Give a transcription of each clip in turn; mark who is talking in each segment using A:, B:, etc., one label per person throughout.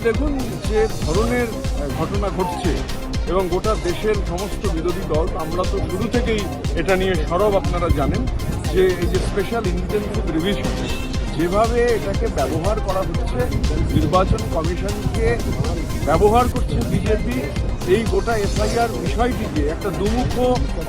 A: দেখুন, যে ধরনের ঘটনা ঘটছে এবং গোটা দেশের সমস্ত বিরোধী দল, আমরা তো শুরু থেকেই এটা নিয়ে সরব, আপনারা জানেন যে এই যে স্পেশাল ইন্টেনসিভ রিভিশন যেভাবে এটাকে ব্যবহার করা হচ্ছে, নির্বাচন কমিশনকে ব্যবহার করছে বিজেপি এই গোটা এসআইআর বিষয়টিকে একটা দুমুখ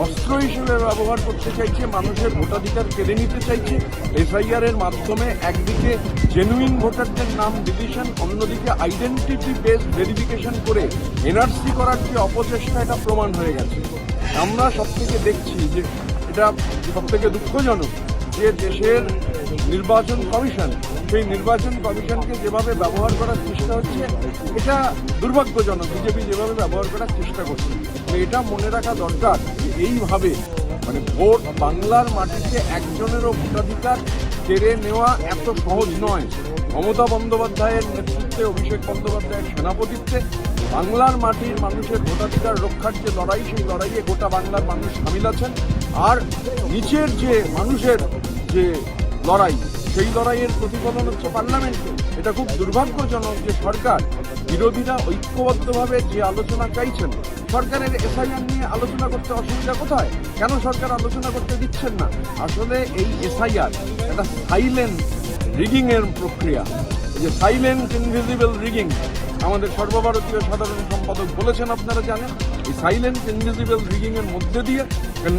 A: অস্ত্র হিসেবে ব্যবহার করতে চাইছে, মানুষের ভোটাধিকার কেড়ে নিতে চাইছে। এসআইআর এর মাধ্যমে একদিকে জেনুইন ভোটারদের নাম ডিলিশন, অন্যদিকে আইডেন্টিটি বেসড ভেরিফিকেশন করে এনআরসি করার যে অপচেষ্টা, এটা প্রমাণ হয়ে গেছে। আমরা সব থেকে দেখছি যে এটা সব থেকে দুঃখজনক যে দেশের নির্বাচন কমিশন, সেই নির্বাচন কমিশনকে যেভাবে ব্যবহার করার চেষ্টা হচ্ছে, এটা দুর্ভাগ্যজনক। বিজেপি যেভাবে ব্যবহার করার চেষ্টা করছে, এটা মনে রাখা দরকার যে এইভাবে ভোট বাংলার মাটিতে একজনেরও ভোটাধিকার কেড়ে নেওয়া এত সহজ নয়। মমতা বন্দ্যোপাধ্যায়ের নেতৃত্বে, অভিষেক বন্দ্যোপাধ্যায়ের সেনাপতিত্বে বাংলার মাটির মানুষের ভোটাধিকার রক্ষার যে লড়াই, সেই লড়াইয়ে গোটা বাংলার মানুষ সামিল আছেন। আর নিচের যে মানুষের যে লড়াই, সেই লড়াইয়ের প্রতিফলন হচ্ছে পার্লামেন্টে। এটা খুব দুর্ভাগ্যজনক যে সরকার, বিরোধীরা ঐক্যবদ্ধভাবে যে আলোচনা চাইছেন, সরকারের এসআইআর নিয়ে আলোচনা করতে অসুবিধা কোথায়? কেন সরকার আলোচনা করতে দিচ্ছেন না? আসলে এই এসআইআর একটা সাইলেন্ট রিগিং এর প্রক্রিয়া, যে সাইলেন্ট ইনভিজিবল রিগিং আমাদের সর্বভারতীয় সাধারণ সম্পাদক বলেছেন, আপনারা জানেন। এই সাইলেন্ট ইনভিজিবল রিগিং এর মধ্যে দিয়ে,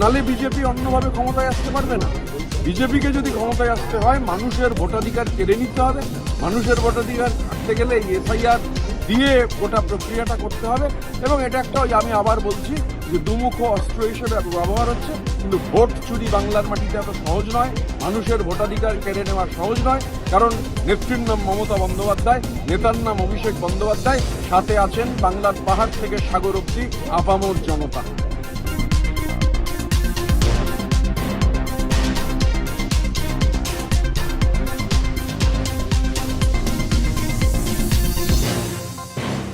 A: নালে বিজেপি অন্যভাবে ক্ষমতায় আসতে পারবে না। বিজেপিকে যদি ক্ষমতায় আসতে হয়, মানুষের ভোটাধিকার কেড়ে নিতে হবে। মানুষের ভোটাধিকার থাকতে গেলে এই এসআইআর দিয়ে গোটা প্রক্রিয়াটা করতে হবে। এবং এটা একটা, আমি আবার বলছি, যে দুমুখ অস্ত্র হিসেবে ব্যবহার হচ্ছে। কিন্তু ভোট চুরি বাংলার মাটিতে এত সহজ নয়, মানুষের ভোটাধিকার কেড়ে নেওয়া সহজ নয়। কারণ নেত্রীর নাম মমতা বন্দ্যোপাধ্যায়, নেতার নাম অভিষেক বন্দ্যোপাধ্যায়, সাথে আছেন বাংলার পাহাড় থেকে সাগর অব্দি আপামর জনতা।